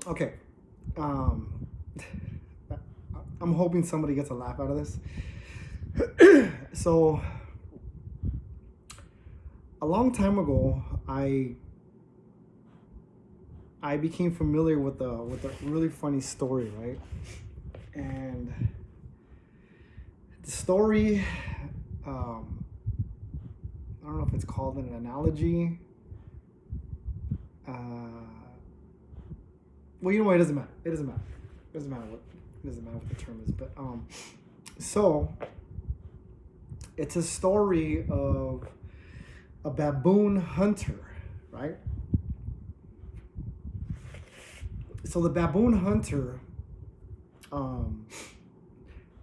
Okay. Um, I'm hoping somebody gets a laugh out of this. So, a long time ago, I became familiar with a really funny story, right? And the story, um, I don't know if it's called an analogy. Well, you know what? It doesn't matter. It doesn't matter. It doesn't matter what. It doesn't matter what the term is. But so it's a story of a baboon hunter, right? So the baboon hunter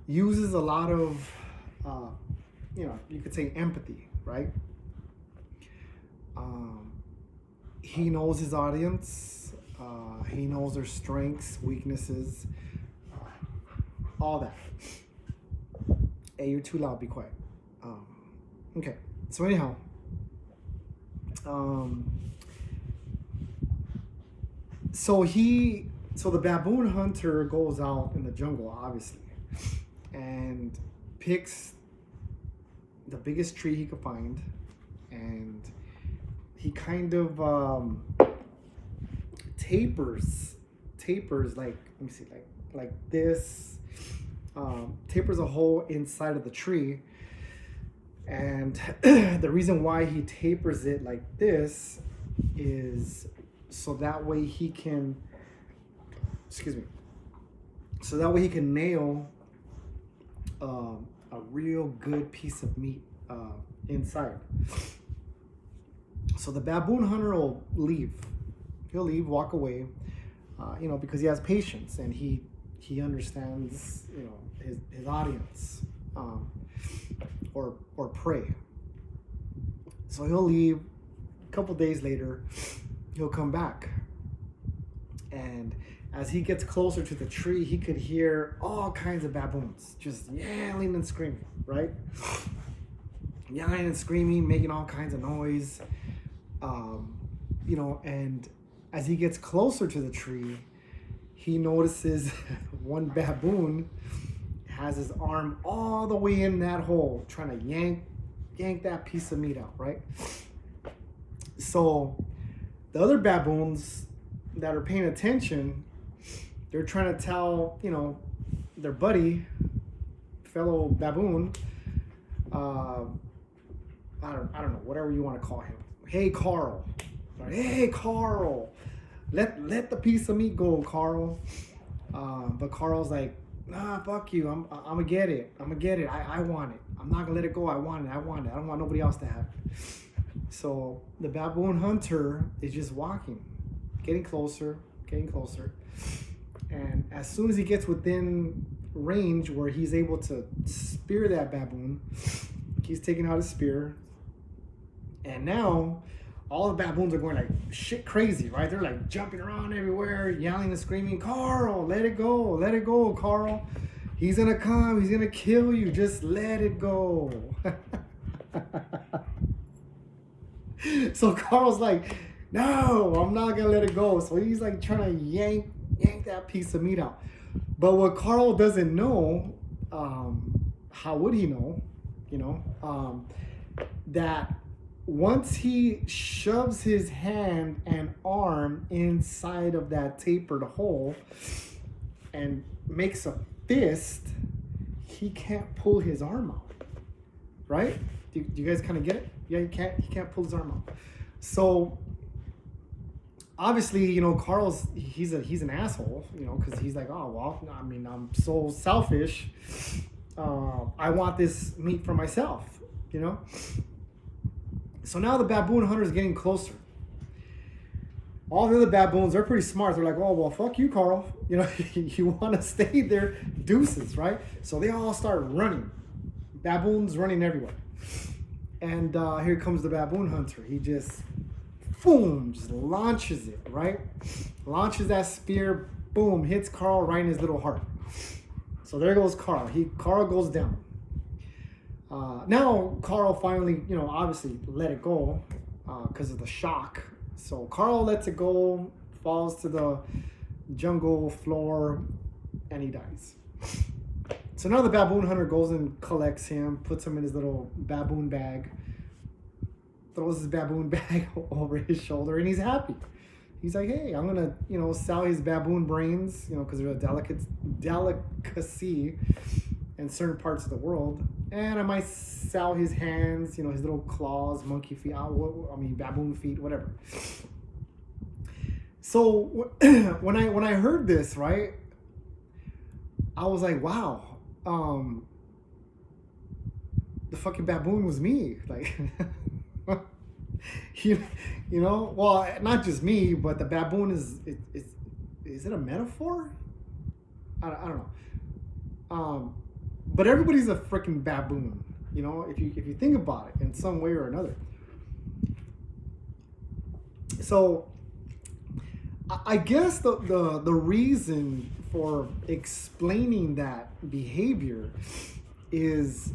uses a lot of, you could say empathy, right? He knows his audience. He knows their strengths, weaknesses, all that. Hey, you're too loud. Be quiet. Okay. So anyhow, so the baboon hunter goes out in the jungle, obviously, and picks the biggest tree he could find, and he kind of tapers like, let me see, like this, tapers a hole inside of the tree. And the reason why he tapers it like this is so that way he can, so that way he can nail a real good piece of meat inside. So the baboon hunter will leave. He'll leave, walk away, because he has patience and he understands, his audience, or prey. So he'll leave. A couple days later, he'll come back, and as he gets closer to the tree, he could hear all kinds of baboons just yelling and screaming, right? Yelling and screaming, making all kinds of noise, and as he gets closer to the tree, he notices one baboon has his arm all the way in that hole, trying to yank that piece of meat out, right? So the other baboons that are paying attention, they're trying to tell, their buddy, fellow baboon, I don't know, whatever you want to call him. Hey, Carl. Hey, Carl. Let the piece of meat go, Carl. But Carl's like, nah, fuck you. I'm gonna get it. I want it. I'm not gonna let it go. I want it. I don't want nobody else to have it. So the baboon hunter is just walking, getting closer. And as soon as he gets within range where he's able to spear that baboon, he's taking out his spear. And now all the baboons are going like shit crazy, right? They're like jumping around everywhere, yelling and screaming, Carl, let it go, Carl. He's gonna come, he's gonna kill you, just let it go. So Carl's like, no, I'm not gonna let it go. So he's like trying to yank that piece of meat out. But what Carl doesn't know, how would he know, that once he shoves his hand and arm inside of that tapered hole and makes a fist, he can't pull his arm out, right? Do you guys kind of get it? Yeah, he can't pull his arm out. So obviously, Carl's he's an asshole, because he's like, oh well, I mean, I'm so selfish. I want this meat for myself, So now the baboon hunter is getting closer. All the other baboons, they're pretty smart. They're like, oh, well, fuck you, Carl. You want to stay there, deuces, right? So they all start running. Baboons running everywhere. And here comes the baboon hunter. He just, boom, just launches it, right? Launches that spear, boom, hits Carl right in his little heart. So there goes Carl. Carl goes down. Now Carl finally, obviously let it go because of the shock. So Carl lets it go, falls to jungle floor, and he dies. So now the baboon hunter goes and collects him, puts him in his little baboon bag, throws his baboon bag over his shoulder, and he's happy. He's like, hey, I'm gonna, sell his baboon brains, because they're a delicacy in certain parts of the world, and I might sell his hands, his little claws, monkey feet, baboon feet, whatever. So when I heard this, right, I was like, wow, the fucking baboon was me, like. Well, not just me, but the baboon is it a metaphor? I don't know. But everybody's a freaking baboon, if you think about it in some way or another. So I guess the reason for explaining that behavior is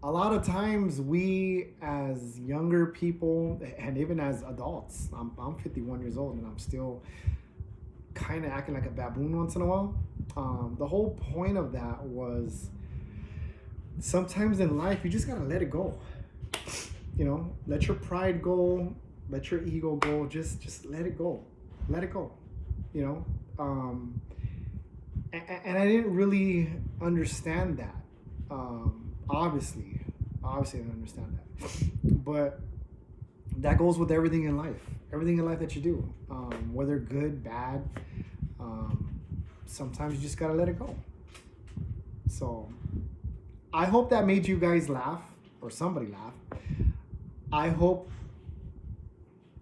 a lot of times we as younger people and even as adults, I'm 51 years old and I'm still kind of acting like a baboon once in a while. The whole point of that was sometimes in life you just gotta let it go. Let your pride go, let your ego go, just let it go. Let it go. And I didn't really understand that. Obviously I didn't understand that. But that goes with everything in life. Everything in life that you do, whether good, bad, sometimes you just gotta let it go. So I hope that made you guys laugh, or somebody laugh. I hope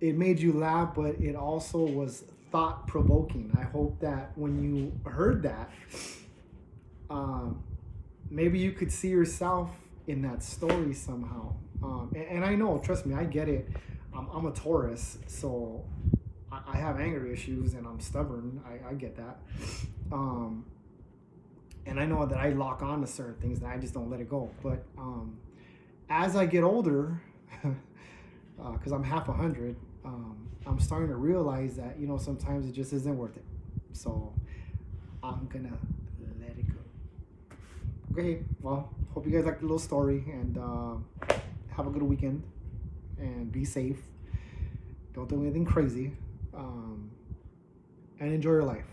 it made you laugh, but it also was thought-provoking. I hope that when you heard that, maybe you could see yourself in that story somehow. And I know, trust me, I get it. I'm a Taurus, so I have anger issues and I'm stubborn. I get that. And I know that I lock on to certain things and I just don't let it go. But as I get older, because I'm half 100, I'm starting to realize that, sometimes it just isn't worth it. So I'm gonna let it go. Okay, well, hope you guys liked the little story, and have a good weekend, and be safe. Don't do anything crazy, and enjoy your life.